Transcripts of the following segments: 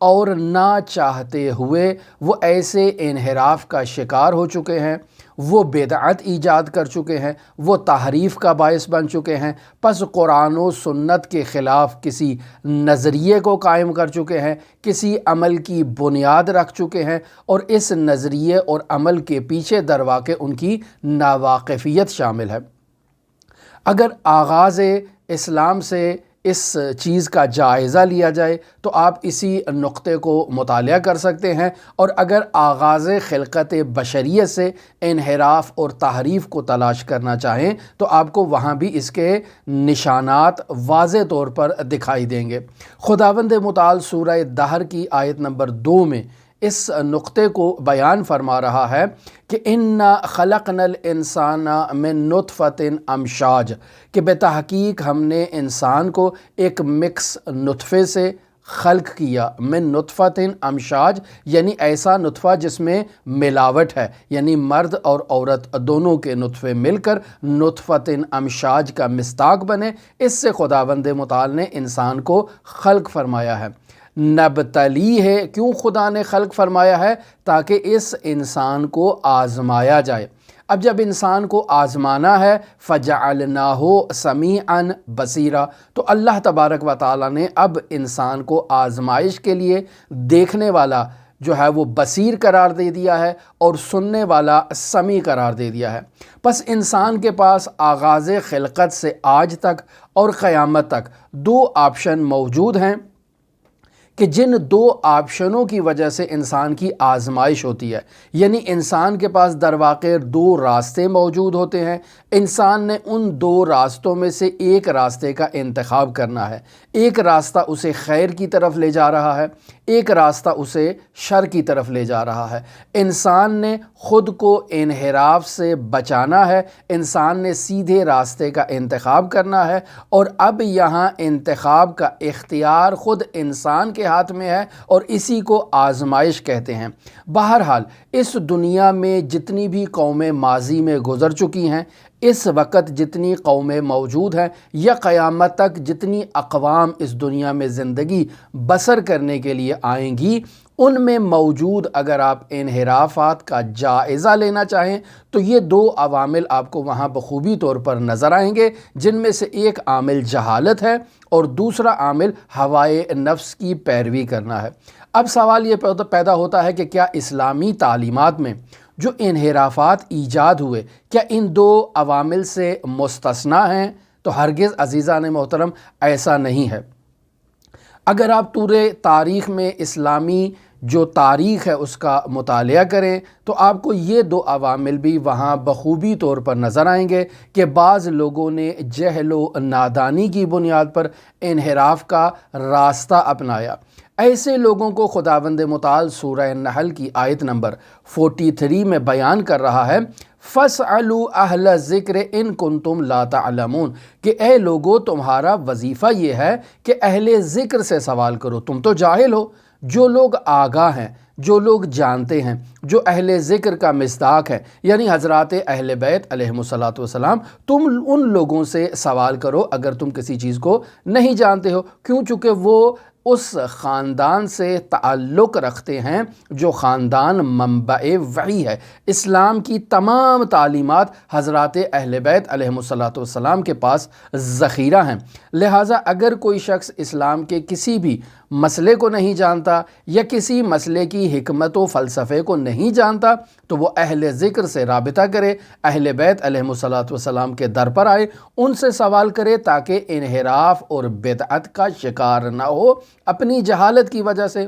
اور نہ چاہتے ہوئے وہ ایسے انحراف کا شکار ہو چکے ہیں، وہ بدعت ایجاد کر چکے ہیں، وہ تحریف کا باعث بن چکے ہیں، پس قرآن و سنت کے خلاف کسی نظریے کو قائم کر چکے ہیں، کسی عمل کی بنیاد رکھ چکے ہیں، اور اس نظریے اور عمل کے پیچھے در واقع ان کی ناواقفیت شامل ہے۔ اگر آغاز اسلام سے اس چیز کا جائزہ لیا جائے تو آپ اسی نقطے کو مطالعہ کر سکتے ہیں، اور اگر آغاز خلقت بشریت سے انحراف اور تحریف کو تلاش کرنا چاہیں تو آپ کو وہاں بھی اس کے نشانات واضح طور پر دکھائی دیں گے۔ خداوند متعال سورہ دہر کی آیت نمبر 2 میں اس نقطے کو بیان فرما رہا ہے کہ اِنَّا خَلَقْنَا الْإِنسَانَ مِن نُطْفَةٍ امشاج، کہ بے تحقیق ہم نے انسان کو ایک مکس نطفے سے خلق کیا، من نطفۃ امشاج، یعنی ایسا نطفہ جس میں ملاوٹ ہے، یعنی مرد اور عورت دونوں کے نطفے مل کر نطفۃ امشاج کا مصداق بنے۔ اس سے خداوند متعال نے انسان کو خلق فرمایا ہے۔ نبتلی ہے، کیوں خدا نے خلق فرمایا ہے؟ تاکہ اس انسان کو آزمایا جائے۔ اب جب انسان کو آزمانا ہے فَجَعَلْنَاهُ سَمِيعًا بَصِيرًا، تو اللہ تبارک و تعالیٰ نے اب انسان کو آزمائش کے لیے دیکھنے والا جو ہے وہ بصیر قرار دے دیا ہے، اور سننے والا سمیع قرار دے دیا ہے۔ پس انسان کے پاس آغاز خلقت سے آج تک اور قیامت تک 2 آپشن موجود ہیں، کہ جن 2 آپشنوں کی وجہ سے انسان کی آزمائش ہوتی ہے، یعنی انسان کے پاس در واقع 2 راستے موجود ہوتے ہیں۔ انسان نے ان 2 راستوں میں سے ایک راستے کا انتخاب کرنا ہے۔ ایک راستہ اسے خیر کی طرف لے جا رہا ہے، ایک راستہ اسے شر کی طرف لے جا رہا ہے۔ انسان نے خود کو انحراف سے بچانا ہے، انسان نے سیدھے راستے کا انتخاب کرنا ہے، اور اب یہاں انتخاب کا اختیار خود انسان کے ہاتھ میں ہے، اور اسی کو آزمائش کہتے ہیں۔ بہرحال اس دنیا میں جتنی بھی قومیں ماضی میں گزر چکی ہیں، اس وقت جتنی قومیں موجود ہیں، یا قیامت تک جتنی اقوام اس دنیا میں زندگی بسر کرنے کے لیے آئیں گی، ان میں موجود اگر آپ انحرافات کا جائزہ لینا چاہیں تو یہ 2 عوامل آپ کو وہاں بخوبی طور پر نظر آئیں گے، جن میں سے ایک عامل جہالت ہے اور دوسرا عامل ہوائے نفس کی پیروی کرنا ہے۔ اب سوال یہ پیدا ہوتا ہے کہ کیا اسلامی تعلیمات میں جو انحرافات ایجاد ہوئے کیا ان 2 عوامل سے مستثنیٰ ہیں؟ تو ہرگز عزیزان محترم ایسا نہیں ہے۔ اگر آپ طور تاریخ میں اسلامی جو تاریخ ہے اس کا مطالعہ کریں تو آپ کو یہ 2 عوامل بھی وہاں بخوبی طور پر نظر آئیں گے کہ بعض لوگوں نے جہل و نادانی کی بنیاد پر انحراف کا راستہ اپنایا۔ ایسے لوگوں کو خداوند متعال سورہ نحل کی آیت نمبر 43 میں بیان کر رہا ہے، فَاسْأَلُوا أَهْلَ الذِّكْرِ إِن كُنتُمْ لَا تَعْلَمُونَ، کہ اے لوگو تمہارا وظیفہ یہ ہے کہ اہل ذکر سے سوال کرو، تم تو جاہل ہو۔ جو لوگ آگاہ ہیں، جو لوگ جانتے ہیں، جو اہل ذکر کا مصداق ہے، یعنی حضرات اہل بیت علیہم السلام، تم ان لوگوں سے سوال کرو اگر تم کسی چیز کو نہیں جانتے ہو، کیوں؟ چونکہ وہ اس خاندان سے تعلق رکھتے ہیں جو خاندان منبع وحی ہے۔ اسلام کی تمام تعلیمات حضرات اہل بیت علیہم السلام کے پاس ذخیرہ ہیں، لہٰذا اگر کوئی شخص اسلام کے کسی بھی مسئلے کو نہیں جانتا یا کسی مسئلے کی حکمت و فلسفے کو نہیں جانتا تو وہ اہل ذکر سے رابطہ کرے، اہل بیت علیہم السلام کے در پر آئے، ان سے سوال کرے تاکہ انحراف اور بدعت کا شکار نہ ہو اپنی جہالت کی وجہ سے،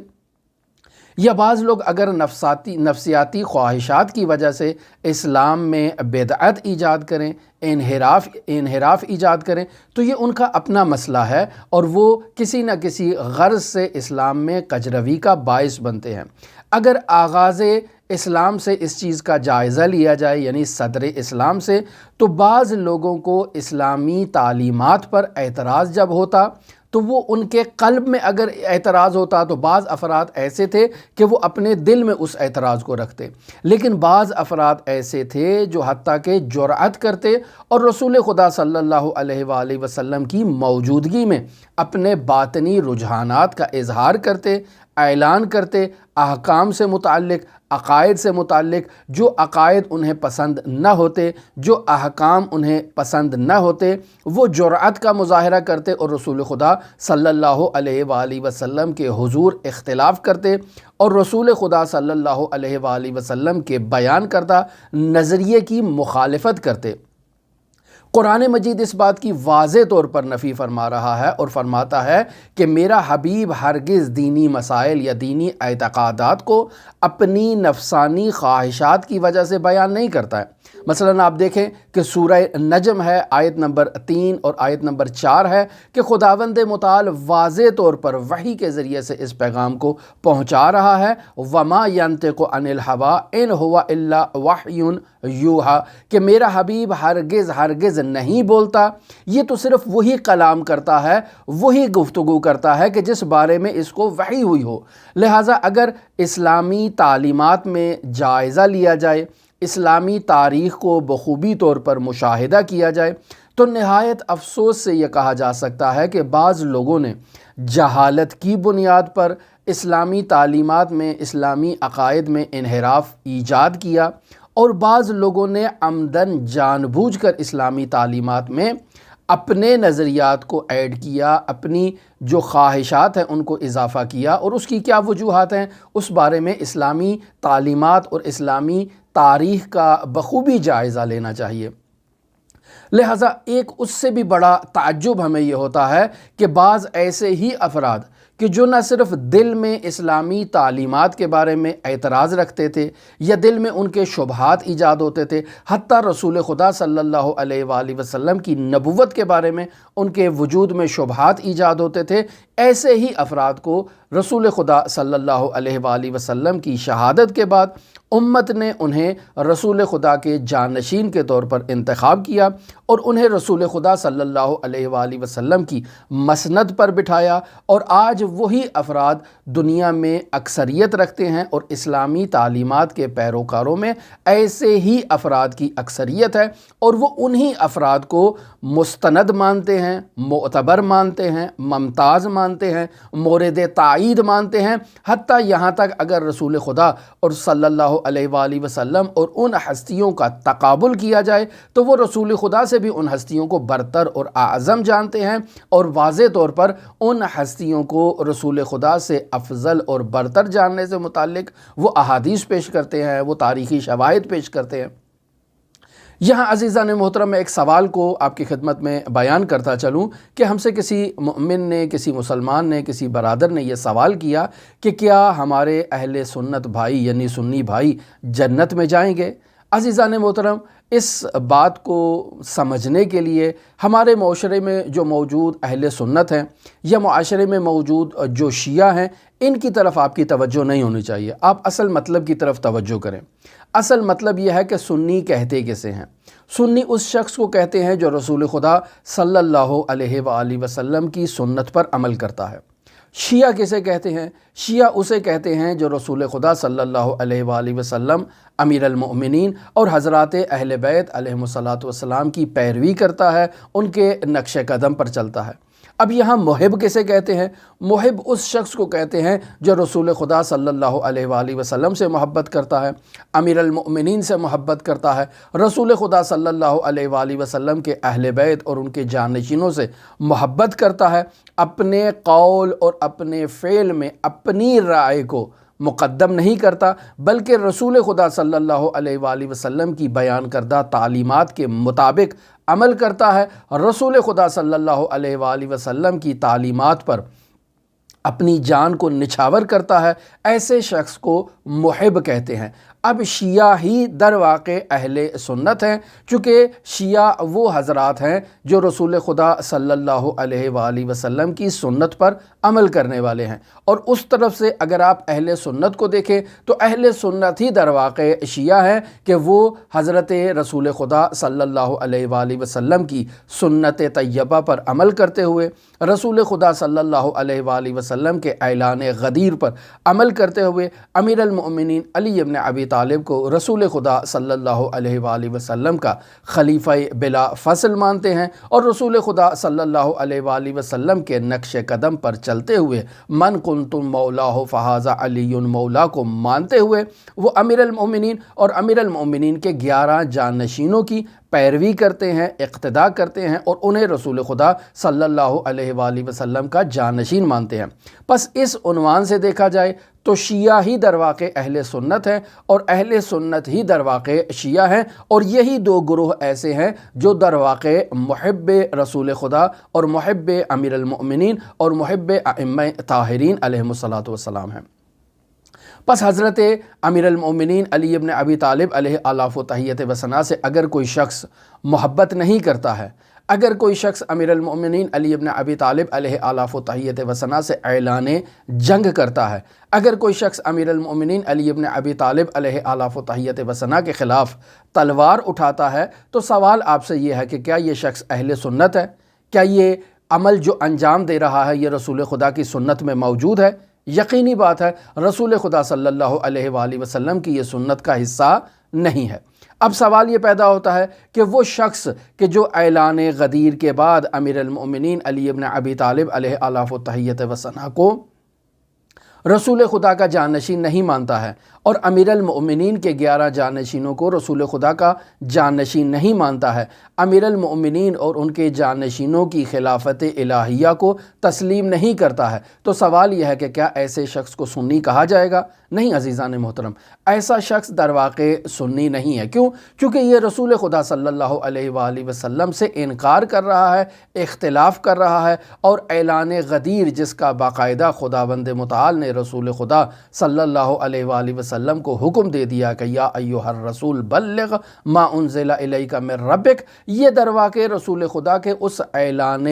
یا بعض لوگ اگر نفسیاتی خواہشات کی وجہ سے اسلام میں بدعت ایجاد کریں، انحراف ایجاد کریں تو یہ ان کا اپنا مسئلہ ہے، اور وہ کسی نہ کسی غرض سے اسلام میں کجروی کا باعث بنتے ہیں۔ اگر آغاز اسلام سے اس چیز کا جائزہ لیا جائے، یعنی صدر اسلام سے، تو بعض لوگوں کو اسلامی تعلیمات پر اعتراض جب ہوتا تو وہ ان کے قلب میں اگر اعتراض ہوتا تو بعض افراد ایسے تھے کہ وہ اپنے دل میں اس اعتراض کو رکھتے، لیکن بعض افراد ایسے تھے جو حتیٰ کہ جرأت کرتے اور رسول خدا صلی اللہ علیہ وآلہ وسلم کی موجودگی میں اپنے باطنی رجحانات کا اظہار کرتے، اعلان کرتے، احکام سے متعلق، عقائد سے متعلق جو عقائد انہیں پسند نہ ہوتے، جو احکام انہیں پسند نہ ہوتے، وہ جرأت کا مظاہرہ کرتے اور رسول خدا صلی اللہ علیہ وآلہ وسلم کے حضور اختلاف کرتے اور رسول خدا صلی اللہ علیہ وآلہ وسلم کے بیان کردہ نظریے کی مخالفت کرتے۔ قرآن مجید اس بات کی واضح طور پر نفی فرما رہا ہے اور فرماتا ہے کہ میرا حبیب ہرگز دینی مسائل یا دینی اعتقادات کو اپنی نفسانی خواہشات کی وجہ سے بیان نہیں کرتا ہے۔ مثلا آپ دیکھیں کہ سورہ نجم ہے، آیت نمبر 3 اور آیت نمبر 4 ہے کہ خداوند متعال واضح طور پر وحی کے ذریعے سے اس پیغام کو پہنچا رہا ہے، وَمَا يَنْطِقُ عَنِ الْهَوَىٰ إِنْ هُوَ إِلَّا وَحْيٌ يُوحَىٰ کہ میرا حبیب ہرگز نہیں بولتا، یہ تو صرف وہی کلام کرتا ہے، وہی گفتگو کرتا ہے کہ جس بارے میں اس کو وحی ہوئی ہو۔ لہٰذا اگر اسلامی تعلیمات میں جائزہ لیا جائے، اسلامی تاریخ کو بخوبی طور پر مشاہدہ کیا جائے تو نہایت افسوس سے یہ کہا جا سکتا ہے کہ بعض لوگوں نے جہالت کی بنیاد پر اسلامی تعلیمات میں، اسلامی عقائد میں انحراف ایجاد کیا، اور بعض لوگوں نے عمدن جان بوجھ کر اسلامی تعلیمات میں اپنے نظریات کو ایڈ کیا، اپنی جو خواہشات ہیں ان کو اضافہ کیا، اور اس کی کیا وجوہات ہیں اس بارے میں اسلامی تعلیمات اور اسلامی تاریخ کا بخوبی جائزہ لینا چاہیے۔ لہٰذا ایک اس سے بھی بڑا تعجب ہمیں یہ ہوتا ہے کہ بعض ایسے ہی افراد کہ جو نہ صرف دل میں اسلامی تعلیمات کے بارے میں اعتراض رکھتے تھے یا دل میں ان کے شبہات ایجاد ہوتے تھے، حتیٰ رسول خدا صلی اللہ علیہ وآلہ وسلم کی نبوت کے بارے میں ان کے وجود میں شبہات ایجاد ہوتے تھے، ایسے ہی افراد کو رسول خدا صلی اللہ علیہ وآلہ وسلم کی شہادت کے بعد امت نے انہیں رسول خدا کے جانشین کے طور پر انتخاب کیا اور انہیں رسول خدا صلی اللہ علیہ وآلہ وسلم کی مسند پر بٹھایا، اور آج وہی افراد دنیا میں اکثریت رکھتے ہیں اور اسلامی تعلیمات کے پیروکاروں میں ایسے ہی افراد کی اکثریت ہے، اور وہ انہی افراد کو مستند مانتے ہیں، معتبر مانتے ہیں، ممتاز مانتے ہیں، مورد تائید مانتے ہیں، حتیٰ یہاں تک اگر رسول خدا اور صلی اللہ علیہ وآلہ وسلم اور ان ہستیوں کا تقابل کیا جائے تو وہ رسول خدا سے بھی ان ہستیوں کو برتر اور اعظم جانتے ہیں، اور واضح طور پر ان ہستیوں کو رسول خدا سے افضل اور برتر جاننے سے متعلق وہ احادیث پیش کرتے ہیں، وہ تاریخی شواہد پیش کرتے ہیں۔ یہاں عزیزان محترم میں ایک سوال کو آپ کی خدمت میں بیان کرتا چلوں کہ ہم سے کسی مؤمن نے، کسی مسلمان نے، کسی برادر نے یہ سوال کیا کہ کیا ہمارے اہل سنت بھائی یعنی سنی بھائی جنت میں جائیں گے؟ عزیزان محترم، اس بات کو سمجھنے کے لیے ہمارے معاشرے میں جو موجود اہل سنت ہیں یا معاشرے میں موجود جو شیعہ ہیں، ان کی طرف آپ کی توجہ نہیں ہونی چاہیے۔ آپ اصل مطلب کی طرف توجہ کریں۔ اصل مطلب یہ ہے کہ سنی کہتے کسے ہیں؟ سنی اس شخص کو کہتے ہیں جو رسول خدا صلی اللہ علیہ وآلہ وسلم کی سنت پر عمل کرتا ہے۔ شیعہ کسے کہتے ہیں؟ شیعہ اسے کہتے ہیں جو رسول خدا صلی اللہ علیہ وآلہ وسلم، امیر المؤمنین اور حضرات اہل بیت علیہم الصلاۃ والسلام کی پیروی کرتا ہے، ان کے نقش قدم پر چلتا ہے۔ اب یہاں محب کسے کہتے ہیں؟ محب اس شخص کو کہتے ہیں جو رسول خدا صلی اللہ علیہ وآلہ وسلم سے محبت کرتا ہے، امیر المؤمنین سے محبت کرتا ہے، رسول خدا صلی اللہ علیہ وآلہ وسلم کے اہل بیت اور ان کے جانشینوں سے محبت کرتا ہے، اپنے قول اور اپنے فعل میں اپنی رائے کو مقدم نہیں کرتا بلکہ رسول خدا صلی اللہ علیہ وآلہ وسلم کی بیان کردہ تعلیمات کے مطابق عمل کرتا ہے، رسول خدا صلی اللہ علیہ وآلہ وسلم کی تعلیمات پر اپنی جان کو نچھاور کرتا ہے۔ ایسے شخص کو محب کہتے ہیں۔ اب شیعہ ہی در واقع اہل سنت ہیں، چونکہ شیعہ وہ حضرات ہیں جو رسول خدا صلی اللہ علیہ وآلہ وسلم کی سنت پر عمل کرنے والے ہیں، اور اس طرف سے اگر آپ اہل سنت کو دیکھیں تو اہل سنت ہی در واقع شیعہ ہیں کہ وہ حضرت رسول خدا صلی اللہ علیہ وآلہ وسلم کی سنت طیبہ پر عمل کرتے ہوئے، رسول خدا صلی اللہ علیہ وآلہ وسلم کے اعلان غدیر پر عمل کرتے ہوئے امیر المؤمنین علی ابن ابی طالب کو رسول خدا صلی اللہ علیہ وآلہ وسلم کا خلیفہ بلا فصل مانتے ہیں، اور رسول خدا صلی اللہ علیہ وآلہ وسلم کے نقش قدم پر چلتے ہوئے من کنتم مولاہ فہذا علی مولا کو مانتے ہوئے وہ امیر المؤمنین اور امیر المؤمنین کے 11 جانشینوں کی پیروی کرتے ہیں، اقتداء کرتے ہیں، اور انہیں رسول خدا صلی اللہ علیہ وآلہ وسلم کا جانشین مانتے ہیں۔ پس اس عنوان سے دیکھا جائے تو شیعہ ہی در واقع اہل سنت ہیں، اور اہل سنت ہی در واقع شیعہ ہیں، اور یہی دو گروہ ایسے ہیں جو در واقع محب رسول خدا اور محب امیر المؤمنین اور محب ائمہ طاہرین علیہم الصلاۃ والسلام ہیں۔ پس حضرت امیر المؤمنین علی ابن ابی طالب علیہ آلاف و تحیت و ثنا سے اگر کوئی شخص محبت نہیں کرتا ہے، اگر کوئی شخص امیر المؤمنین علی ابن ابی طالب علیہ آلاف و تحیت و ثنا سے اعلان جنگ کرتا ہے، اگر کوئی شخص امیر المؤمنین علی ابن ابی طالب علیہ آلاف و تحیت و ثنا کے خلاف تلوار اٹھاتا ہے، تو سوال آپ سے یہ ہے کہ کیا یہ شخص اہل سنت ہے؟ کیا یہ عمل جو انجام دے رہا ہے یہ رسول خدا کی سنت میں موجود ہے؟ یقینی بات ہے رسول خدا صلی اللہ علیہ وآلہ وسلم کی یہ سنت کا حصہ نہیں ہے۔ اب سوال یہ پیدا ہوتا ہے کہ وہ شخص کہ جو اعلان غدیر کے بعد امیر المؤمنین علی ابن ابی طالب علیہ آلاف و تحیت و ثنا کو رسول خدا کا جانشین نہیں مانتا ہے، اور امیر المؤمنین کے 11 جانشینوں کو رسول خدا کا جانشین نہیں مانتا ہے، امیر المؤمنین اور ان کے جانشینوں کی خلافت الہیہ کو تسلیم نہیں کرتا ہے، تو سوال یہ ہے کہ کیا ایسے شخص کو سنی کہا جائے گا؟ نہیں عزیزان محترم، ایسا شخص در واقع سنی نہیں ہے۔ کیوں؟ چونکہ یہ رسول خدا صلی اللہ علیہ وآلہ وسلم سے انکار کر رہا ہے، اختلاف کر رہا ہے، اور اعلان غدیر جس کا باقاعدہ خداوند متعال نے رسول خدا صلی اللہ علیہ وآلہ وسلم کو حکم دے دیا کہ یا ایھا الرسول بلغ ما انزل الیک من ربک، یہ در واقع رسول خدا کے اس اعلان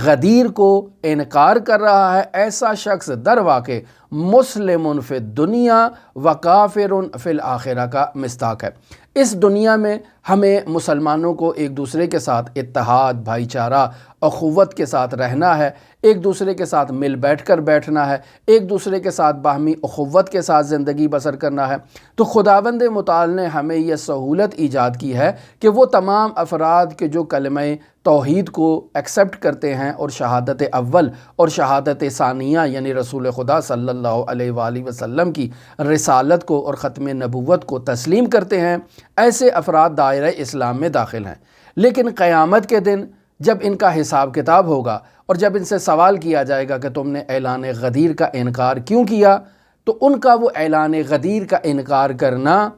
غدیر کو انکار کر رہا ہے۔ ایسا شخص در واقع مسلم فی الدنیا و کافر فی الآخرہ کا مصداق ہے۔ اس دنیا میں ہمیں مسلمانوں کو ایک دوسرے کے ساتھ اتحاد، بھائی چارہ، اخوت کے ساتھ رہنا ہے، ایک دوسرے کے ساتھ مل بیٹھ کر بیٹھنا ہے، ایک دوسرے کے ساتھ باہمی اخوت کے ساتھ زندگی بسر کرنا ہے۔ تو خداوند متعال نے ہمیں یہ سہولت ایجاد کی ہے کہ وہ تمام افراد کے جو کلمہ توحید کو ایکسیپٹ کرتے ہیں اور شہادت اول اور شہادت ثانیہ یعنی رسول خدا صلی اللہ علیہ وآلہ وسلم کی رسالت کو اور ختم نبوت کو تسلیم کرتے ہیں، ایسے افراد دائرہ اسلام میں داخل ہیں۔ لیکن قیامت کے دن جب ان کا حساب کتاب ہوگا اور جب ان سے سوال کیا جائے گا کہ تم نے اعلان غدیر کا انکار کیوں کیا، تو ان کا وہ اعلان غدیر کا انکار کرنا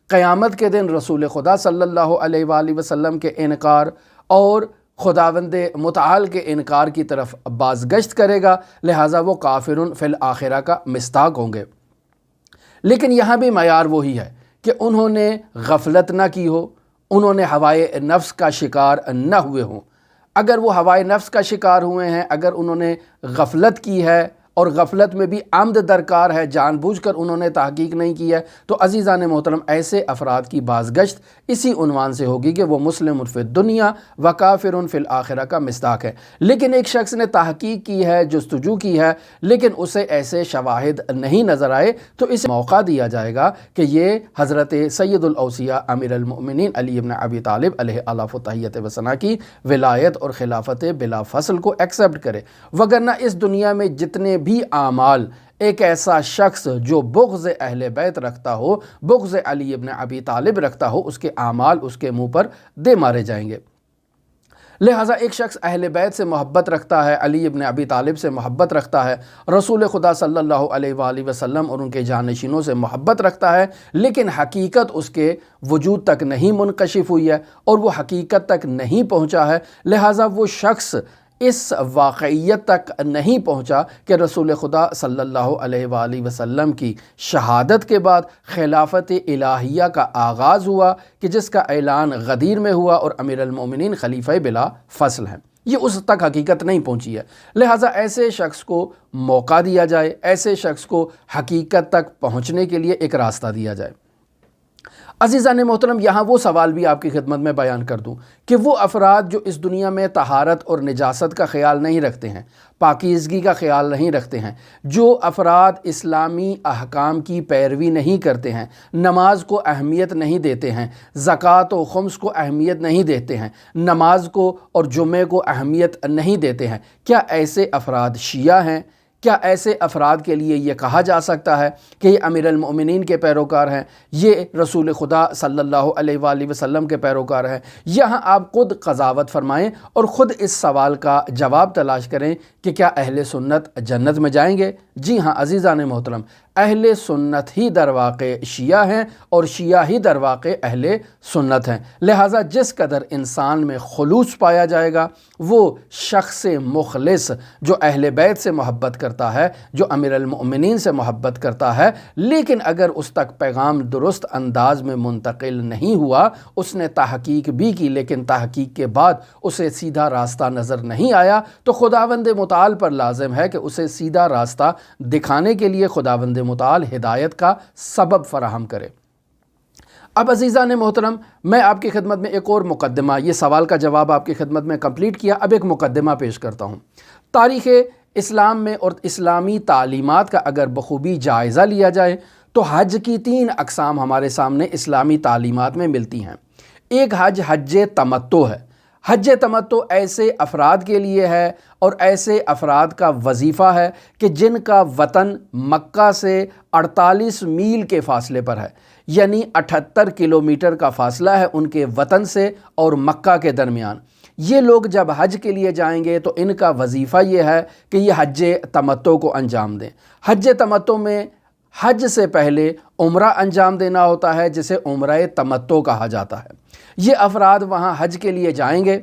قیامت کے دن رسول خدا صلی اللہ علیہ وآلہ وسلم کے انکار اور خداوند متعال کے انکار کی طرف بازگشت کرے گا، لہٰذا وہ کافر فی الآخرہ کا مصداق ہوں گے۔ لیکن یہاں بھی معیار وہی ہے کہ انہوں نے غفلت نہ کی ہو، انہوں نے ہوائے نفس کا شکار نہ ہوئے ہوں۔ اگر وہ ہوائے نفس کا شکار ہوئے ہیں، اگر انہوں نے غفلت کی ہے اور غفلت میں بھی عمد درکار ہے، جان بوجھ کر انہوں نے تحقیق نہیں کی ہے، تو عزیزان محترم ایسے افراد کی بازگشت اسی عنوان سے ہوگی کہ وہ مسلم فی الدنیا و کافر فی الآخرہ کا مصداق ہے۔ لیکن ایک شخص نے تحقیق کی ہے، جستجو کی ہے، لیکن اسے ایسے شواہد نہیں نظر آئے، تو اسے موقع دیا جائے گا کہ یہ حضرت سید الاوصیاء امیر المؤمنین علی ابن ابی طالب علیہ آلاف و تحیت و ثنا کی ولایت اور خلافت بلا فصل کو ایکسیپٹ کرے، وگرنہ اس دنیا میں جتنے بھی اعمال ایک ایسا شخص جو بغض اہل بیت رکھتا ہو، بغض علی ابن ابی طالب رکھتا ہو، اس کے اعمال اس کے منہ پر دے مارے جائیں گے۔ لہٰذا ایک شخص اہل بیت سے محبت رکھتا ہے، علی ابن ابی طالب سے محبت رکھتا ہے، رسول خدا صلی اللہ علیہ وآلہ وسلم اور ان کے جانشینوں سے محبت رکھتا ہے، لیکن حقیقت اس کے وجود تک نہیں منکشف ہوئی ہے اور وہ حقیقت تک نہیں پہنچا ہے، لہٰذا وہ شخص اس واقعیت تک نہیں پہنچا کہ رسول خدا صلی اللہ علیہ وآلہ وسلم کی شہادت کے بعد خلافت الہیہ کا آغاز ہوا کہ جس کا اعلان غدیر میں ہوا اور امیر المومنین خلیفہ بلا فصل ہیں۔ یہ اس تک حقیقت نہیں پہنچی ہے، لہٰذا ایسے شخص کو موقع دیا جائے، ایسے شخص کو حقیقت تک پہنچنے کے لیے ایک راستہ دیا جائے۔ عزیزان محترم، یہاں وہ سوال بھی آپ کی خدمت میں بیان کر دوں کہ وہ افراد جو اس دنیا میں طہارت اور نجاست کا خیال نہیں رکھتے ہیں، پاکیزگی کا خیال نہیں رکھتے ہیں، جو افراد اسلامی احکام کی پیروی نہیں کرتے ہیں، نماز کو اہمیت نہیں دیتے ہیں، زکوٰۃ و خمس کو اہمیت نہیں دیتے ہیں، نماز کو اور جمعے کو اہمیت نہیں دیتے ہیں، کیا ایسے افراد شیعہ ہیں؟ کیا ایسے افراد کے لیے یہ کہا جا سکتا ہے کہ یہ امیر المؤمنین کے پیروکار ہیں، یہ رسول خدا صلی اللہ علیہ وآلہ وسلم کے پیروکار ہیں؟ یہاں آپ خود قضاوت فرمائیں اور خود اس سوال کا جواب تلاش کریں کہ کیا اہل سنت جنت میں جائیں گے؟ جی ہاں عزیزان محترم، اہل سنت ہی در واقع شیعہ ہیں اور شیعہ ہی در واقع اہل سنت ہیں، لہٰذا جس قدر انسان میں خلوص پایا جائے گا، وہ شخص مخلص جو اہل بیت سے محبت کرتا ہے، جو امیر المؤمنین سے محبت کرتا ہے، لیکن اگر اس تک پیغام درست انداز میں منتقل نہیں ہوا، اس نے تحقیق بھی کی لیکن تحقیق کے بعد اسے سیدھا راستہ نظر نہیں آیا، تو خداوند متعال پر لازم ہے کہ اسے سیدھا راستہ دکھانے کے لیے خداوند متعال ہدایت کا سبب فراہم کرے۔ اب عزیزان محترم، میں آپ کی خدمت میں ایک اور مقدمہ، یہ سوال کا جواب آپ کی خدمت میں کمپلیٹ کیا، اب ایک مقدمہ پیش کرتا ہوں۔ تاریخ اسلام میں اور اسلامی تعلیمات کا اگر بخوبی جائزہ لیا جائے تو حج کی 3 اقسام ہمارے سامنے اسلامی تعلیمات میں ملتی ہیں۔ ایک حج تمتع ہے۔ حج تمتع ایسے افراد کے لیے ہے اور ایسے افراد کا وظیفہ ہے کہ جن کا وطن مکہ سے 48 میل کے فاصلے پر ہے، یعنی 78 کلومیٹر کا فاصلہ ہے ان کے وطن سے اور مکہ کے درمیان۔ یہ لوگ جب حج کے لیے جائیں گے تو ان کا وظیفہ یہ ہے کہ یہ حج تمتع کو انجام دیں۔ حج تمتع میں حج سے پہلے عمرہ انجام دینا ہوتا ہے جسے عمرہ تمتع کہا جاتا ہے۔ یہ افراد وہاں حج کے لیے جائیں گے،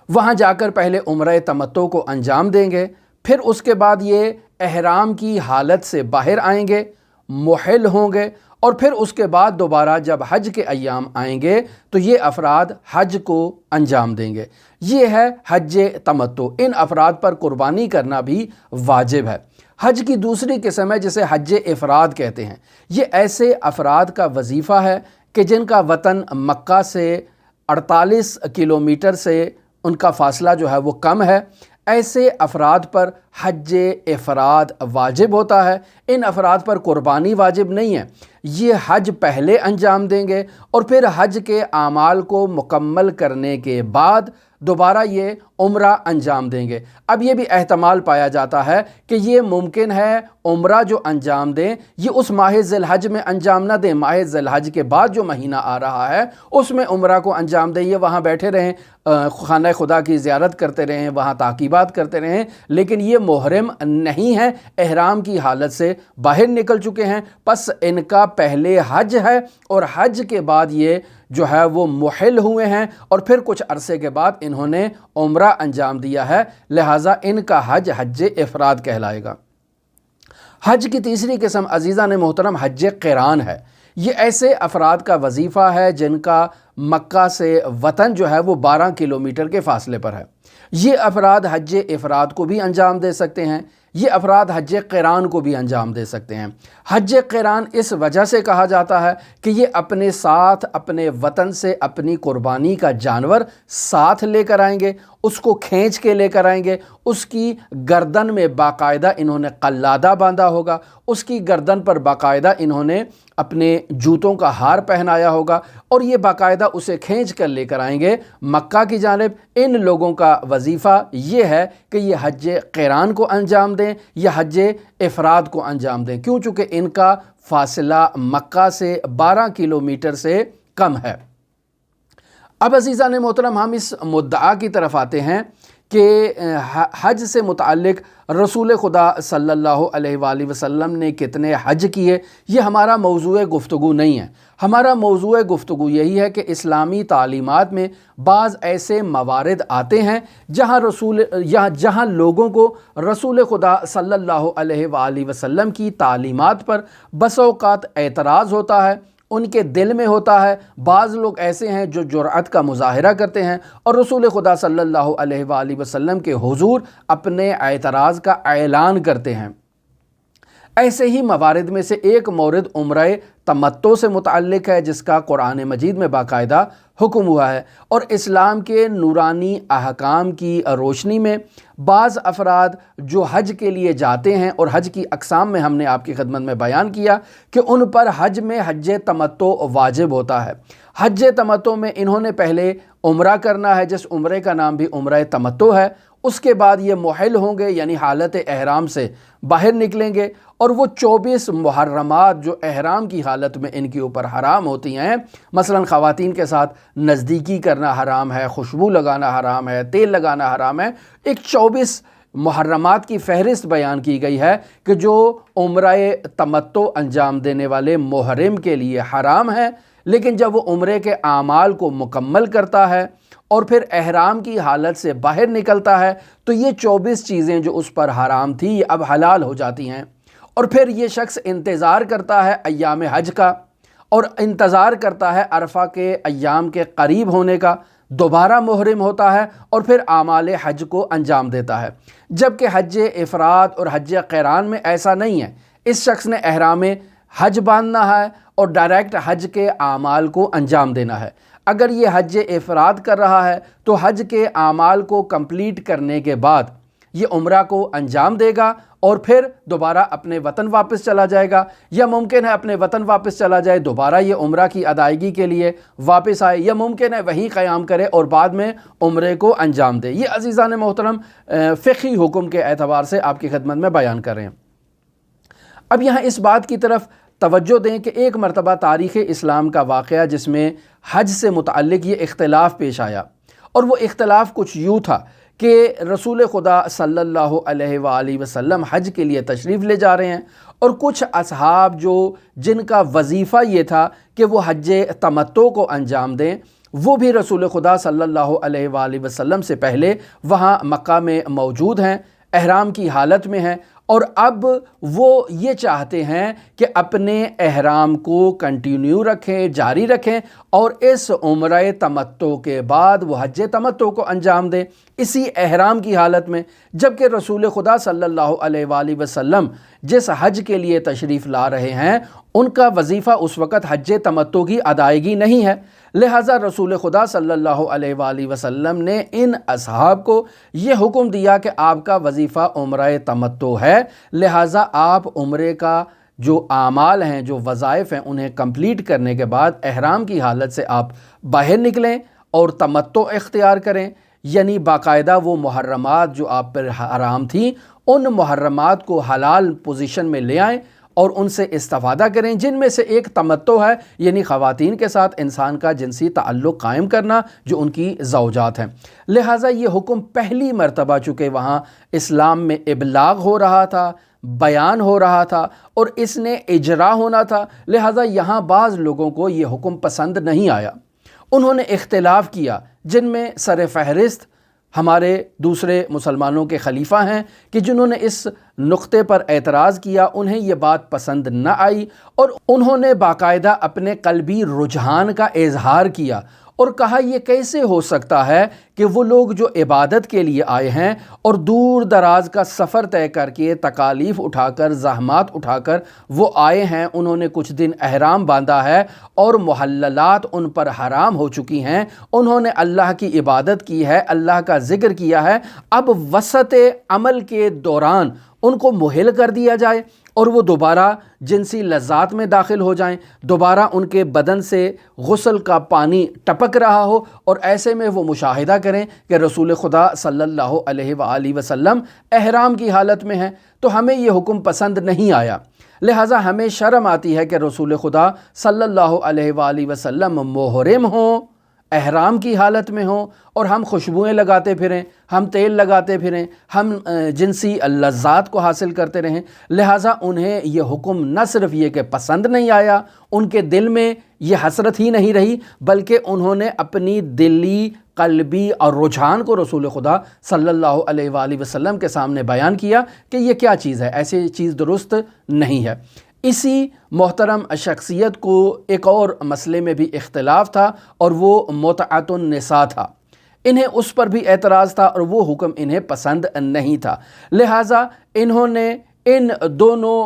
وہاں جا کر پہلے عمرہ تمتع کو انجام دیں گے، پھر اس کے بعد یہ احرام کی حالت سے باہر آئیں گے، محل ہوں گے، اور پھر اس کے بعد دوبارہ جب حج کے ایام آئیں گے تو یہ افراد حج کو انجام دیں گے۔ یہ ہے حج تمتع۔ ان افراد پر قربانی کرنا بھی واجب ہے۔ حج کی دوسری قسم ہے جسے حج افراد کہتے ہیں۔ یہ ایسے افراد کا وظیفہ ہے کہ جن کا وطن مکہ سے 48 کلومیٹر سے ان کا فاصلہ جو ہے وہ کم ہے۔ ایسے افراد پر حج افراد واجب ہوتا ہے۔ ان افراد پر قربانی واجب نہیں ہے۔ یہ حج پہلے انجام دیں گے اور پھر حج کے اعمال کو مکمل کرنے کے بعد دوبارہ یہ عمرہ انجام دیں گے۔ اب یہ بھی احتمال پایا جاتا ہے کہ یہ ممکن ہے عمرہ جو انجام دیں یہ اس ماہ ذی الحج میں انجام نہ دیں، ماہ ذی الحج کے بعد جو مہینہ آ رہا ہے اس میں عمرہ کو انجام دیں، یہ وہاں بیٹھے رہیں، خانہ خدا کی زیارت کرتے رہیں، وہاں تعقیبات کرتے رہیں، لیکن یہ محرم نہیں ہیں، احرام کی حالت سے باہر نکل چکے ہیں، پس ان کا پہلے حج ہے اور حج کے بعد یہ جو ہے وہ محل ہوئے ہیں اور پھر کچھ عرصے کے بعد انہوں نے عمرہ انجام دیا ہے، لہٰذا ان کا حج حج افراد کہلائے گا۔ حج کی تیسری قسم عزیزان محترم حج قران ہے۔ یہ ایسے افراد کا وظیفہ ہے جن کا مکہ سے وطن جو ہے وہ 12 کلومیٹر کے فاصلے پر ہے۔ یہ افراد حج افراد کو بھی انجام دے سکتے ہیں، یہ افراد حج قران کو بھی انجام دے سکتے ہیں۔ حج قران اس وجہ سے کہا جاتا ہے کہ یہ اپنے ساتھ اپنے وطن سے اپنی قربانی کا جانور ساتھ لے کر آئیں گے، اس کو کھینچ کے لے کر آئیں گے، اس کی گردن میں باقاعدہ انہوں نے قلادہ باندھا ہوگا، اس کی گردن پر باقاعدہ انہوں نے اپنے جوتوں کا ہار پہنایا ہوگا اور یہ باقاعدہ اسے کھینچ کر لے کر آئیں گے مکہ کی جانب۔ ان لوگوں کا وظیفہ یہ ہے کہ یہ حج قران کو انجام دیں یا حج افراد کو انجام دیں، کیوں؟ چونکہ ان کا فاصلہ مکہ سے 12 کلومیٹر سے کم ہے۔ اب عزیزان محترم ہم اس مدعا کی طرف آتے ہیں کہ حج سے متعلق رسول خدا صلی اللہ علیہ وآلہ وسلم نے کتنے حج کیے، یہ ہمارا موضوع گفتگو نہیں ہے۔ ہمارا موضوع گفتگو یہی ہے کہ اسلامی تعلیمات میں بعض ایسے موارد آتے ہیں جہاں لوگوں کو رسول خدا صلی اللہ علیہ وآلہ وسلم کی تعلیمات پر بس اوقات اعتراض ہوتا ہے، ان کے دل میں ہوتا ہے۔ بعض لوگ ایسے ہیں جو جرأت کا مظاہرہ کرتے ہیں اور رسول خدا صلی اللہ علیہ وآلہ وسلم کے حضور اپنے اعتراض کا اعلان کرتے ہیں۔ ایسے ہی موارد میں سے ایک مورد عمرہ تمتع سے متعلق ہے، جس کا قرآن مجید میں باقاعدہ حکم ہوا ہے، اور اسلام کے نورانی احکام کی روشنی میں بعض افراد جو حج کے لیے جاتے ہیں، اور حج کی اقسام میں ہم نے آپ کی خدمت میں بیان کیا کہ ان پر حج میں حج تمتع واجب ہوتا ہے۔ حج تمتع میں انہوں نے پہلے عمرہ کرنا ہے، جس عمرے کا نام بھی عمرہ تمتع ہے۔ اس کے بعد یہ محل ہوں گے، یعنی حالت احرام سے باہر نکلیں گے، اور وہ 24 محرمات جو احرام کی حالت میں ان کے اوپر حرام ہوتی ہیں، مثلا خواتین کے ساتھ نزدیکی کرنا حرام ہے، خوشبو لگانا حرام ہے، تیل لگانا حرام ہے، ایک 24 محرمات کی فہرست بیان کی گئی ہے کہ جو عمرہ تمتع انجام دینے والے محرم کے لیے حرام ہے، لیکن جب وہ عمرے کے اعمال کو مکمل کرتا ہے اور پھر احرام کی حالت سے باہر نکلتا ہے تو یہ 24 چیزیں جو اس پر حرام تھی یہ اب حلال ہو جاتی ہیں، اور پھر یہ شخص انتظار کرتا ہے ایام حج کا، اور انتظار کرتا ہے عرفہ کے ایام کے قریب ہونے کا، دوبارہ محرم ہوتا ہے اور پھر اعمال حج کو انجام دیتا ہے۔ جبکہ حج افراد اور حج قران میں ایسا نہیں ہے، اس شخص نے احرام حج باندھنا ہے اور ڈائریکٹ حج کے اعمال کو انجام دینا ہے۔ اگر یہ حج افراد کر رہا ہے تو حج کے اعمال کو کمپلیٹ کرنے کے بعد یہ عمرہ کو انجام دے گا اور پھر دوبارہ اپنے وطن واپس چلا جائے گا، یا ممکن ہے اپنے وطن واپس چلا جائے، دوبارہ یہ عمرہ کی ادائیگی کے لیے واپس آئے، یا ممکن ہے وہیں قیام کرے اور بعد میں عمرے کو انجام دے۔ یہ عزیزان محترم فقہی حکم کے اعتبار سے آپ کی خدمت میں بیان کر رہے ہیں۔ اب یہاں اس بات کی طرف توجہ دیں کہ ایک مرتبہ تاریخ اسلام کا واقعہ جس میں حج سے متعلق یہ اختلاف پیش آیا، اور وہ اختلاف کچھ یوں تھا کہ رسول خدا صلی اللہ علیہ وآلہ وسلم حج کے لیے تشریف لے جا رہے ہیں، اور کچھ اصحاب جن کا وظیفہ یہ تھا کہ وہ حج تمتع کو انجام دیں، وہ بھی رسول خدا صلی اللہ علیہ وآلہ وسلم سے پہلے وہاں مکہ میں موجود ہیں، احرام کی حالت میں ہیں، اور اب وہ یہ چاہتے ہیں کہ اپنے احرام کو کنٹینیو رکھیں، جاری رکھیں، اور اس عمرہ تمتع کے بعد وہ حج تمتع کو انجام دیں اسی احرام کی حالت میں۔ جبکہ رسول خدا صلی اللہ علیہ وآلہ وسلم جس حج کے لیے تشریف لا رہے ہیں ان کا وظیفہ اس وقت حج تمتع کی ادائیگی نہیں ہے، لہٰذا رسول خدا صلی اللہ علیہ وآلہ وسلم نے ان اصحاب کو یہ حکم دیا کہ آپ کا وظیفہ عمرہ تمتع ہے، لہٰذا آپ عمرے کا جو اعمال ہیں، جو وظائف ہیں، انہیں کمپلیٹ کرنے کے بعد احرام کی حالت سے آپ باہر نکلیں اور تمتع اختیار کریں، یعنی باقاعدہ وہ محرمات جو آپ پر حرام تھیں ان محرمات کو حلال پوزیشن میں لے آئیں اور ان سے استفادہ کریں، جن میں سے ایک تمتع ہے، یعنی خواتین کے ساتھ انسان کا جنسی تعلق قائم کرنا جو ان کی زوجات ہیں۔ لہٰذا یہ حکم پہلی مرتبہ چونکہ وہاں اسلام میں ابلاغ ہو رہا تھا، بیان ہو رہا تھا اور اس نے اجرا ہونا تھا، لہٰذا یہاں بعض لوگوں کو یہ حکم پسند نہیں آیا، انہوں نے اختلاف کیا، جن میں سر فہرست ہمارے دوسرے مسلمانوں کے خلیفہ ہیں کہ جنہوں نے اس نقطے پر اعتراض کیا، انہیں یہ بات پسند نہ آئی اور انہوں نے باقاعدہ اپنے قلبی رجحان کا اظہار کیا اور کہا یہ کیسے ہو سکتا ہے کہ وہ لوگ جو عبادت کے لیے آئے ہیں اور دور دراز کا سفر طے کر کے تکالیف اٹھا کر زحمات اٹھا کر وہ آئے ہیں، انہوں نے کچھ دن احرام باندھا ہے اور محللات ان پر حرام ہو چکی ہیں، انہوں نے اللہ کی عبادت کی ہے، اللہ کا ذکر کیا ہے، اب وسط عمل کے دوران ان کو محل کر دیا جائے اور وہ دوبارہ جنسی لذات میں داخل ہو جائیں، دوبارہ ان کے بدن سے غسل کا پانی ٹپک رہا ہو، اور ایسے میں وہ مشاہدہ کریں کہ رسول خدا صلی اللہ علیہ وآلہ وسلم احرام کی حالت میں ہیں، تو ہمیں یہ حکم پسند نہیں آیا، لہٰذا ہمیں شرم آتی ہے کہ رسول خدا صلی اللہ علیہ وآلہ وسلم محرم ہوں، احرام کی حالت میں ہوں اور ہم خوشبوئیں لگاتے پھریں، ہم تیل لگاتے پھریں، ہم جنسی لذات کو حاصل کرتے رہیں۔ لہٰذا انہیں یہ حکم نہ صرف یہ کہ پسند نہیں آیا، ان کے دل میں یہ حسرت ہی نہیں رہی، بلکہ انہوں نے اپنی دلی، قلبی اور رجحان کو رسول خدا صلی اللہ علیہ وآلہ وسلم کے سامنے بیان کیا کہ یہ کیا چیز ہے، ایسی چیز درست نہیں ہے۔ اسی محترم شخصیت کو ایک اور مسئلے میں بھی اختلاف تھا، اور وہ متعۃ النساء تھا۔ انہیں اس پر بھی اعتراض تھا اور وہ حکم انہیں پسند نہیں تھا، لہٰذا انہوں نے ان دونوں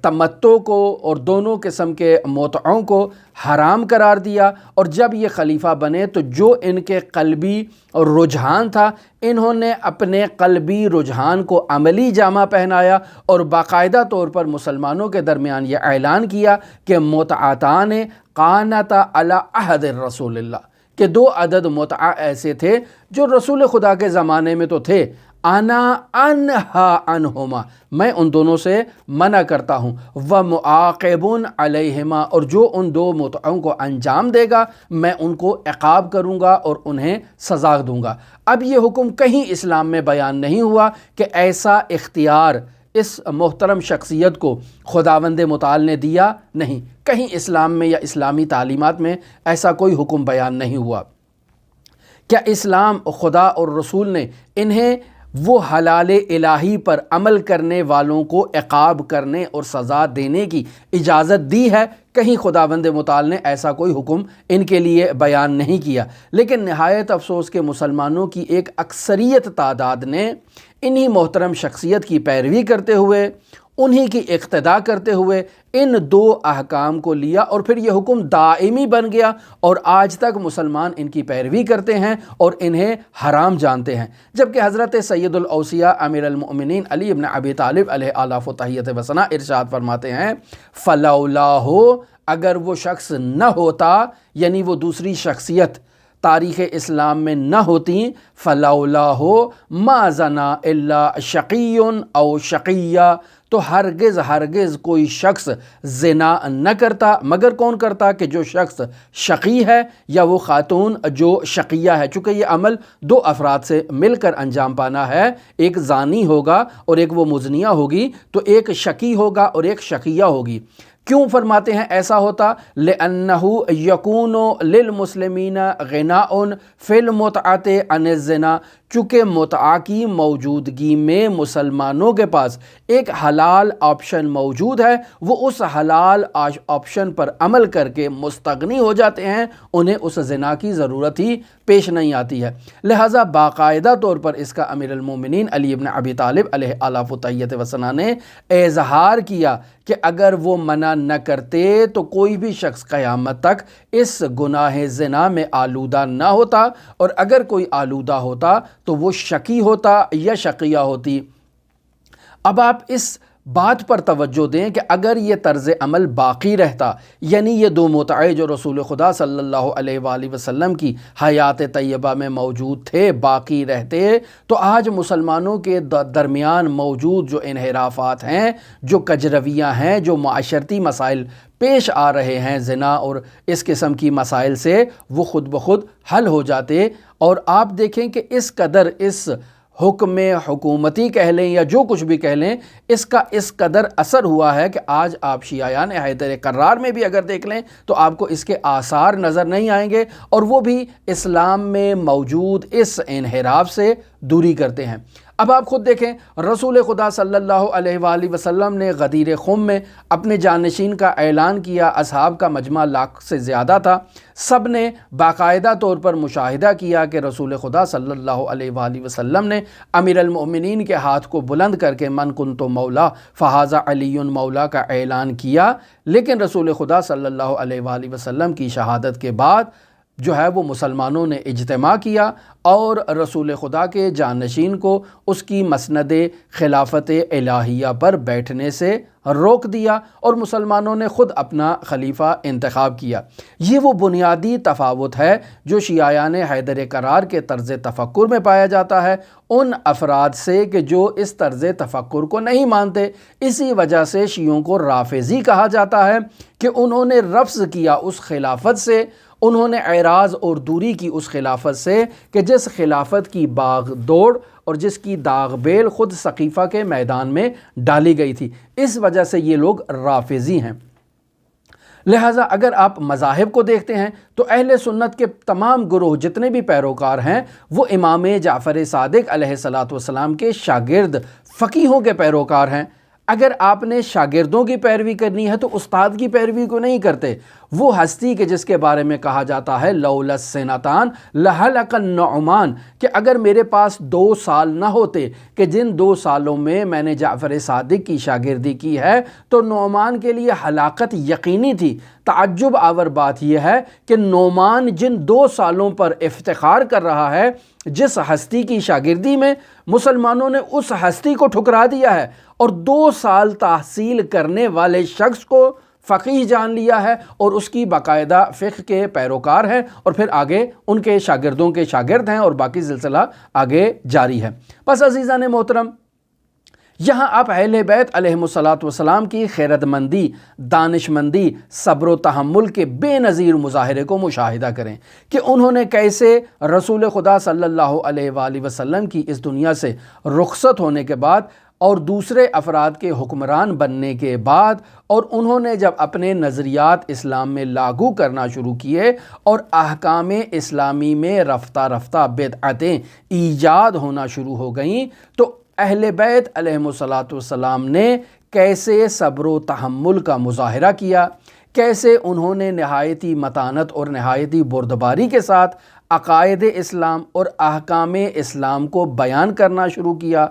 تمتع کو اور دونوں قسم کے متعوں کو حرام قرار دیا، اور جب یہ خلیفہ بنے تو جو ان کے قلبی رجحان تھا، انہوں نے اپنے قلبی رجحان کو عملی جامہ پہنایا اور باقاعدہ طور پر مسلمانوں کے درمیان یہ اعلان کیا کہ متعتان قانتا علی عہد رسول اللہ، کہ 2 عدد متعہ ایسے تھے جو رسول خدا کے زمانے میں تو تھے، انا انہا عنہما، میں ان دونوں سے منع کرتا ہوں، ومعاقب علیہما، اور جو ان 2 متعوں کو انجام دے گا میں ان کو عقاب کروں گا اور انہیں سزا دوں گا۔ اب یہ حکم کہیں اسلام میں بیان نہیں ہوا کہ ایسا اختیار اس محترم شخصیت کو خداوند متعال نے دیا، نہیں، کہیں اسلام میں یا اسلامی تعلیمات میں ایسا کوئی حکم بیان نہیں ہوا۔ کیا اسلام، خدا اور رسول نے انہیں وہ حلال الہی پر عمل کرنے والوں کو عقاب کرنے اور سزا دینے کی اجازت دی ہے؟ کہیں خداوند متعال نے ایسا کوئی حکم ان کے لیے بیان نہیں کیا، لیکن نہایت افسوس کہ مسلمانوں کی ایک اکثریت تعداد نے انہی محترم شخصیت کی پیروی کرتے ہوئے، انہی کی اقتداء کرتے ہوئے ان 2 احکام کو لیا، اور پھر یہ حکم دائمی بن گیا، اور آج تک مسلمان ان کی پیروی کرتے ہیں اور انہیں حرام جانتے ہیں۔ جبکہ حضرت سید الاوصیاء امیر المؤمنین علی بن ابی طالب علیہ آلاف و تحیت و ثنا ارشاد فرماتے ہیں، فلولاہ، اگر وہ شخص نہ ہوتا، یعنی وہ دوسری شخصیت تاریخ اسلام میں نہ ہوتی، فلولاہ ما زنا الا شقی او شقیہ، تو ہرگز کوئی شخص زنا نہ کرتا، مگر کون کرتا؟ کہ جو شخص شقی ہے یا وہ خاتون جو شقیہ ہے، چونکہ یہ عمل 2 افراد سے مل کر انجام پانا ہے، ایک زانی ہوگا اور ایک وہ مزنیہ ہوگی، تو ایک شقی ہوگا اور ایک شقیہ ہوگی۔ کیوں فرماتے ہیں ایسا ہوتا؟ لِأَنَّهُ يَكُونُ لِلْمُسْلِمِينَ غِنَاءٌ فِي الْمُتْعَةِ عَنِ الزِّنَا، چونکہ متعہ کی موجودگی میں مسلمانوں کے پاس ایک حلال آپشن موجود ہے، وہ اس حلال آپشن پر عمل کر کے مستغنی ہو جاتے ہیں، انہیں اس زنا کی ضرورت ہی پیش نہیں آتی ہے۔ لہٰذا باقاعدہ طور پر اس کا امیر المومنین علی بن ابی طالب علیہ آلاف و تحیت و ثنا نے اظہار کیا کہ اگر وہ منع نہ کرتے تو کوئی بھی شخص قیامت تک اس گناہ زنا میں آلودہ نہ ہوتا، اور اگر کوئی آلودہ ہوتا تو وہ شقی ہوتا یا شقیہ ہوتی۔ اب آپ اس بات پر توجہ دیں کہ اگر یہ طرز عمل باقی رہتا، یعنی یہ 2 متعے جو رسول خدا صلی اللہ علیہ وآلہ وسلم کی حیات طیبہ میں موجود تھے، باقی رہتے، تو آج مسلمانوں کے درمیان موجود جو انحرافات ہیں، جو کجرویاں ہیں، جو معاشرتی مسائل پیش آ رہے ہیں زنا اور اس قسم کی مسائل سے، وہ خود بخود حل ہو جاتے۔ اور آپ دیکھیں کہ اس قدر اس حکم حکومتی کہہ لیں یا جو کچھ بھی کہہ لیں، اس کا اس قدر اثر ہوا ہے کہ آج آپ شیعیان حیدر کرار میں بھی اگر دیکھ لیں تو آپ کو اس کے آثار نظر نہیں آئیں گے، اور وہ بھی اسلام میں موجود اس انحراف سے دوری کرتے ہیں۔ اب آپ خود دیکھیں، رسول خدا صلی اللہ علیہ وآلہ وسلم نے غدیر خم میں اپنے جانشین کا اعلان کیا، اصحاب کا مجمع 1 لاکھ سے زیادہ تھا، سب نے باقاعدہ طور پر مشاہدہ کیا کہ رسول خدا صلی اللہ علیہ وآلہ وسلم نے امیر المؤمنین کے ہاتھ کو بلند کر کے من کنت مولا فہذا علی مولا کا اعلان کیا، لیکن رسول خدا صلی اللہ علیہ وآلہ وسلم کی شہادت کے بعد جو ہے وہ مسلمانوں نے اجتماع کیا اور رسول خدا کے جانشین کو اس کی مسند خلافت الہیہ پر بیٹھنے سے روک دیا، اور مسلمانوں نے خود اپنا خلیفہ انتخاب کیا۔ یہ وہ بنیادی تفاوت ہے جو شیعیان حیدر کرار کے طرز تفکر میں پایا جاتا ہے ان افراد سے کہ جو اس طرز تفکر کو نہیں مانتے۔ اسی وجہ سے شیعوں کو رافضی کہا جاتا ہے کہ انہوں نے رفض کیا اس خلافت سے، انہوں نے اعراض اور دوری کی اس خلافت سے کہ جس خلافت کی باغ دوڑ اور جس کی داغ بیل خود سقیفہ کے میدان میں ڈالی گئی تھی۔ اس وجہ سے یہ لوگ رافضی ہیں۔ لہٰذا اگر آپ مذاہب کو دیکھتے ہیں تو اہل سنت کے تمام گروہ جتنے بھی پیروکار ہیں وہ امام جعفر صادق علیہ السلام کے شاگرد فقیہوں کے پیروکار ہیں۔ اگر آپ نے شاگردوں کی پیروی کرنی ہے تو استاد کی پیروی کو نہیں کرتے۔ وہ ہستی کہ جس کے بارے میں کہا جاتا ہے لولا السنتان لہلک النعمان، کہ اگر میرے پاس 2 سال نہ ہوتے کہ جن 2 سالوں میں میں نے جعفر صادق کی شاگردی کی ہے تو نعمان کے لیے ہلاکت یقینی تھی۔ تعجب آور بات یہ ہے کہ نعمان جن 2 سالوں پر افتخار کر رہا ہے، جس ہستی کی شاگردی میں مسلمانوں نے اس ہستی کو ٹھکرا دیا ہے اور 2 سال تحصیل کرنے والے شخص کو فقیہ جان لیا ہے اور اس کی باقاعدہ فقہ کے پیروکار ہیں، اور پھر آگے ان کے شاگردوں کے شاگرد ہیں اور باقی سلسلہ آگے جاری ہے۔ بس عزیزان محترم، یہاں آپ اہل بیت علیہم السلام کی خیرت مندی، دانش مندی، صبر و تحمل کے بے نظیر مظاہرے کو مشاہدہ کریں کہ انہوں نے کیسے رسول خدا صلی اللہ علیہ وآلہ وسلم کی اس دنیا سے رخصت ہونے کے بعد اور دوسرے افراد کے حکمران بننے کے بعد، اور انہوں نے جب اپنے نظریات اسلام میں لاگو کرنا شروع کیے اور احکام اسلامی میں رفتہ رفتہ بدعتیں ایجاد ہونا شروع ہو گئیں، تو اہل بیت علیہم السلام نے کیسے صبر و تحمل کا مظاہرہ کیا، کیسے انہوں نے نہایتی متانت اور نہایتی بردباری کے ساتھ عقائد اسلام اور احکام اسلام کو بیان کرنا شروع کیا۔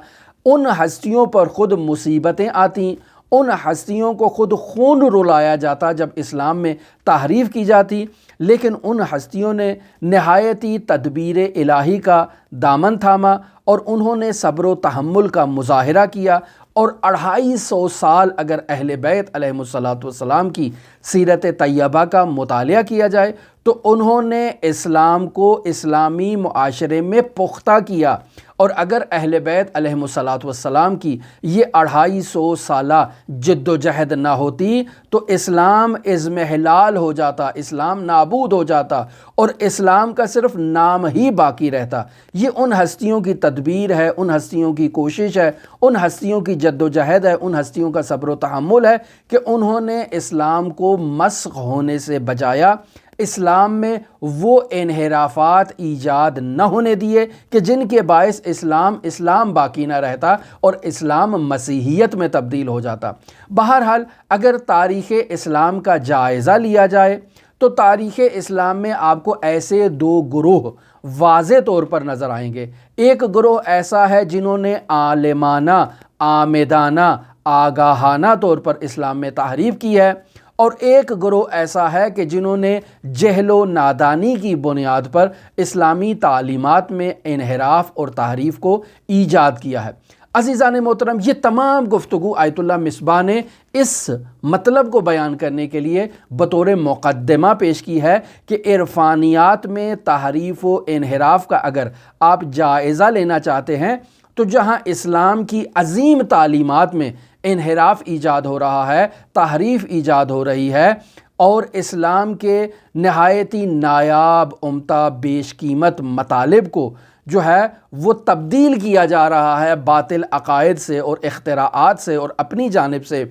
ان ہستیوں پر خود مصیبتیں آتیں، ان ہستیوں کو خود خون رلایا جاتا جب اسلام میں تحریف کی جاتی، لیکن ان ہستیوں نے نہایتی تدبیر الہی کا دامن تھاما اور انہوں نے صبر و تحمل کا مظاہرہ کیا، اور 250 سال اگر اہل بیت علیہم السلام کی سیرت طیبہ کا مطالعہ کیا جائے تو انہوں نے اسلام کو اسلامی معاشرے میں پختہ کیا، اور اگر اہل بیت علیہم السلام کی یہ 250 سالہ جد و جہد نہ ہوتی تو اسلام اضمحلال ہو جاتا، اسلام نابود ہو جاتا اور اسلام کا صرف نام ہی باقی رہتا۔ یہ ان ہستیوں کی تدبیر ہے، ان ہستیوں کی کوشش ہے، ان ہستیوں کی جد و جہد ہے، ان ہستیوں کا صبر و تحمل ہے کہ انہوں نے اسلام کو مسخ ہونے سے بچایا، اسلام میں وہ انحرافات ایجاد نہ ہونے دیے کہ جن کے باعث اسلام باقی نہ رہتا اور اسلام مسیحیت میں تبدیل ہو جاتا۔ بہرحال اگر تاریخ اسلام کا جائزہ لیا جائے تو تاریخ اسلام میں آپ کو ایسے 2 گروہ واضح طور پر نظر آئیں گے۔ ایک گروہ ایسا ہے جنہوں نے عالمانہ، عامدانہ، آگاہانہ طور پر اسلام میں تحریف کی ہے، اور ایک گروہ ایسا ہے کہ جنہوں نے جہل و نادانی کی بنیاد پر اسلامی تعلیمات میں انحراف اور تحریف کو ایجاد کیا ہے۔ عزیزان محترم، یہ تمام گفتگو آیت اللہ مصباح نے اس مطلب کو بیان کرنے کے لیے بطور مقدمہ پیش کی ہے کہ عرفانیات میں تحریف و انحراف کا اگر آپ جائزہ لینا چاہتے ہیں تو جہاں اسلام کی عظیم تعلیمات میں انحراف ایجاد ہو رہا ہے، تحریف ایجاد ہو رہی ہے، اور اسلام کے نہایتی نایاب، عمدہ، بیش قیمت مطالب کو جو ہے وہ تبدیل کیا جا رہا ہے باطل عقائد سے اور اختراعات سے، اور اپنی جانب سے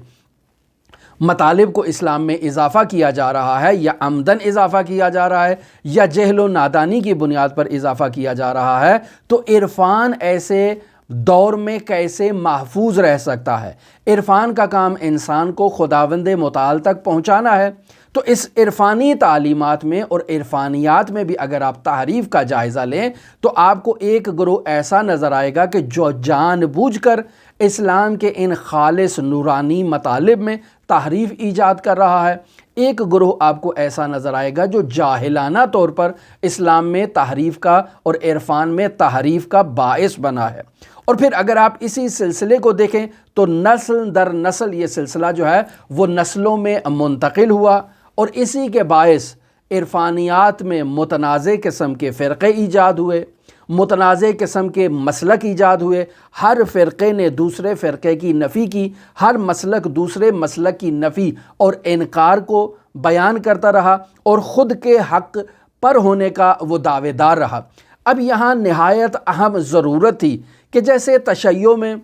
مطالب کو اسلام میں اضافہ کیا جا رہا ہے، یا عمدن اضافہ کیا جا رہا ہے یا جہل و نادانی کی بنیاد پر اضافہ کیا جا رہا ہے، تو عرفان ایسے دور میں کیسے محفوظ رہ سکتا ہے؟ عرفان کا کام انسان کو خداوند متعال تک پہنچانا ہے، تو اس عرفانی تعلیمات میں اور عرفانیات میں بھی اگر آپ تحریف کا جائزہ لیں تو آپ کو ایک گروہ ایسا نظر آئے گا کہ جو جان بوجھ کر اسلام کے ان خالص نورانی مطالب میں تحریف ایجاد کر رہا ہے، ایک گروہ آپ کو ایسا نظر آئے گا جو جاہلانہ طور پر اسلام میں تحریف کا اور عرفان میں تحریف کا باعث بنا ہے۔ اور پھر اگر آپ اسی سلسلے کو دیکھیں تو نسل در نسل یہ سلسلہ جو ہے وہ نسلوں میں منتقل ہوا، اور اسی کے باعث عرفانیات میں متنازع قسم کے فرقے ایجاد ہوئے، متنازع قسم کے مسلک ایجاد ہوئے، ہر فرقے نے دوسرے فرقے کی نفی کی، ہر مسلک دوسرے مسلک کی نفی اور انکار کو بیان کرتا رہا اور خود کے حق پر ہونے کا وہ دعوے دار رہا۔ اب یہاں نہایت اہم ضرورت تھی کہ جیسے تشیع میں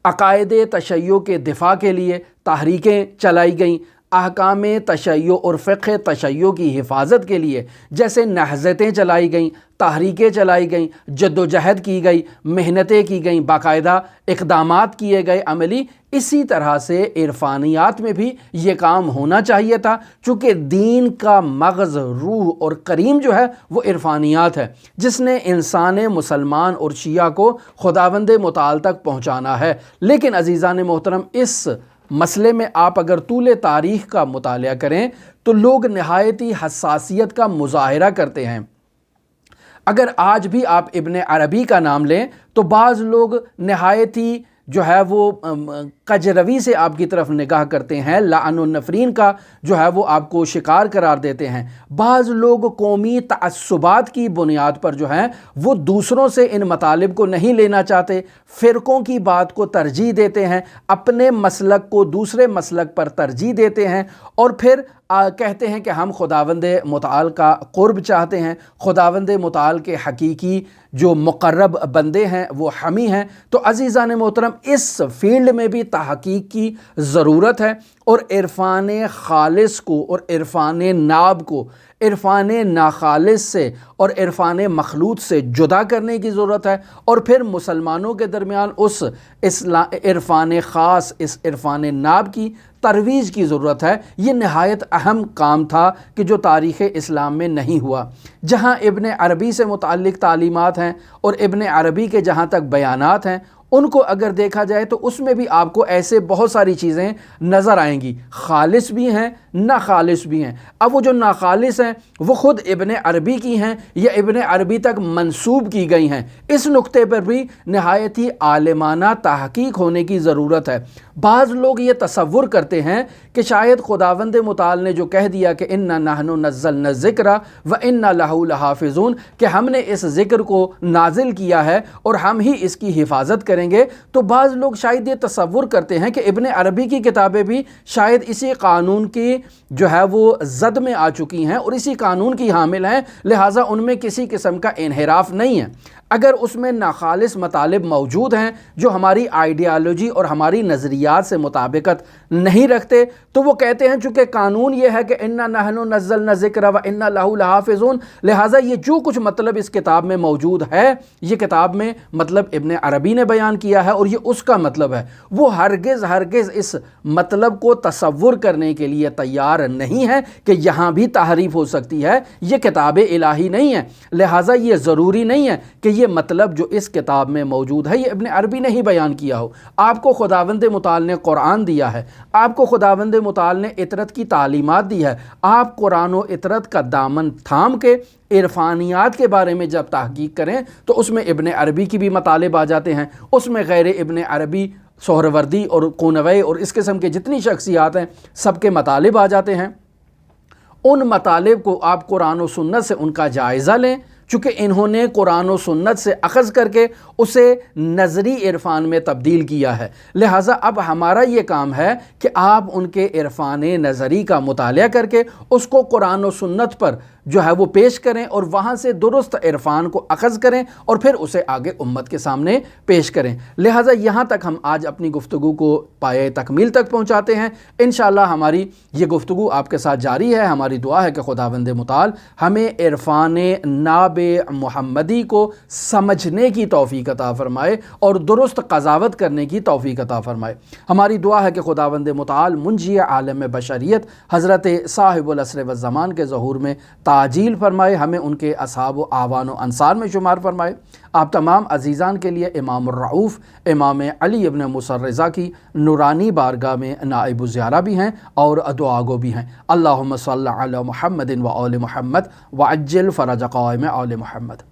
عقائد تشیع کے دفاع کے لیے تحریکیں چلائی گئیں، احکام تشیع اور فقہ تشیع کی حفاظت کے لیے جیسے نہضتیں چلائی گئیں، تحریکیں چلائی گئیں، جد و جہد کی گئی، محنتیں کی گئیں، باقاعدہ اقدامات کیے گئے عملی، اسی طرح سے عرفانیات میں بھی یہ کام ہونا چاہیے تھا، چونکہ دین کا مغز، روح اور کریم جو ہے وہ عرفانیات ہے، جس نے انسان مسلمان اور شیعہ کو خداوند متعال تک پہنچانا ہے۔ لیکن عزیزان محترم، اس مسئلے میں آپ اگر طول تاریخ کا مطالعہ کریں تو لوگ نہایت ہی حساسیت کا مظاہرہ کرتے ہیں۔ اگر آج بھی آپ ابن عربی کا نام لیں تو بعض لوگ نہایت ہی جو ہے وہ کجروی سے آپ کی طرف نگاہ کرتے ہیں، لعن النفرین کا جو ہے وہ آپ کو شکار قرار دیتے ہیں۔ بعض لوگ قومی تعصبات کی بنیاد پر جو ہیں وہ دوسروں سے ان مطالب کو نہیں لینا چاہتے، فرقوں کی بات کو ترجیح دیتے ہیں، اپنے مسلک کو دوسرے مسلک پر ترجیح دیتے ہیں، اور پھر کہتے ہیں کہ ہم خداوند متعال کا قرب چاہتے ہیں، خداوند متعال کے حقیقی جو مقرب بندے ہیں وہ حمی ہیں۔ تو عزیزان محترم، اس فیلڈ میں بھی تحقیق کی ضرورت ہے، اور عرفان خالص کو اور عرفان ناب کو عرفان ناخالص سے اور عرفان مخلوط سے جدا کرنے کی ضرورت ہے، اور پھر مسلمانوں کے درمیان اس عرفان خاص، اس عرفان ناب کی ترویج کی ضرورت ہے۔ یہ نہایت اہم کام تھا کہ جو تاریخ اسلام میں نہیں ہوا۔ جہاں ابن عربی سے متعلق تعلیمات ہیں اور ابن عربی کے جہاں تک بیانات ہیں، ان کو اگر دیکھا جائے تو اس میں بھی آپ کو ایسے بہت ساری چیزیں نظر آئیں گی، خالص بھی ہیں، ناخالص بھی ہیں۔ اب وہ جو ناخالص ہیں وہ خود ابن عربی کی ہیں یا ابن عربی تک منسوب کی گئی ہیں، اس نقطے پر بھی نہایت ہی عالمانہ تحقیق ہونے کی ضرورت ہے۔ بعض لوگ یہ تصور کرتے ہیں کہ شاید خداوند متعال نے جو کہہ دیا کہ انا نحن نزلنا الذکر وانا لہ لحافظون، کہ ہم نے اس ذکر کو نازل کیا ہے اور ہم ہی اس کی حفاظت کریں گے، تو بعض لوگ شاید یہ تصور کرتے ہیں کہ ابن عربی کی کتابیں بھی شاید اسی قانون کی جو ہے وہ زد میں آ چکی ہیں اور اسی قانون کی حامل ہیں، لہٰذا ان میں کسی قسم کا انحراف نہیں ہے۔ اگر اس میں ناخالص مطالب موجود ہیں جو ہماری آئیڈیالوجی اور ہماری نظریات سے مطابقت نہیں رکھتے، تو وہ کہتے ہیں چونکہ قانون یہ ہے کہ انا نحن نزلنا الذکر وانا لہ لحافظون، لہٰذا یہ جو کچھ مطلب اس کتاب میں موجود ہے، یہ کتاب میں مطلب ابن عربی نے بیان کیا ہے اور یہ اس کا مطلب ہے۔ وہ ہرگز اس مطلب کو تصور کرنے کے لیے تیار نہیں ہے کہ یہاں بھی تحریف ہو سکتی ہے، یہ کتاب الہی نہیں ہے، لہٰذا یہ ضروری نہیں ہے کہ یہ مطلب جو اس کتاب میں موجود ہے یہ ابن عربی نے ہی بیان کیا ہو۔ آپ کو خداوند متعال نے قرآن دیا ہے، آپ کو خداوند متعال نے اطرت کی تعلیمات دی ہے، آپ قرآن و اطرت کا دامن تھام کے عرفانیات کے بارے میں جب تحقیق کریں تو اس میں ابن عربی کی بھی مطالب آ جاتے ہیں، اس میں غیر ابن عربی سہروردی اور قونوی اور اس قسم کے جتنی شخصیات ہیں سب کے مطالب آ جاتے ہیں۔ ان مطالب کو آپ قرآن و سنت سے ان کا جائزہ لیں، چونکہ انہوں نے قرآن و سنت سے اخذ کر کے اسے نظری عرفان میں تبدیل کیا ہے، لہٰذا اب ہمارا یہ کام ہے کہ آپ ان کے عرفان نظری کا مطالعہ کر کے اس کو قرآن و سنت پر جو ہے وہ پیش کریں اور وہاں سے درست عرفان کو اخذ کریں اور پھر اسے آگے امت کے سامنے پیش کریں۔ لہٰذا یہاں تک ہم آج اپنی گفتگو کو پایۂ تکمیل تک پہنچاتے ہیں۔ انشاءاللہ ہماری یہ گفتگو آپ کے ساتھ جاری ہے۔ ہماری دعا ہے کہ خداوند متعال ہمیں عرفان ناب محمدی کو سمجھنے کی توفیق عطا فرمائے اور درست قضاوت کرنے کی توفیق عطا فرمائے۔ ہماری دعا ہے کہ خداوند متعال منجی عالم بشریت حضرت صاحب العصر والزمان کے ظہور میں تعجیل فرمائے، ہمیں ان کے اصحاب و اعوان و انصار میں شمار فرمائے۔ آپ تمام عزیزان کے لیے امام الرعوف امام علی ابن موسیٰ الرضا کی نورانی بارگاہ میں نائب الزیارہ بھی ہیں اور دعا گو بھی ہیں۔ اللہم صلی علی محمد و آل محمد وعجل فرج قائم آل محمد۔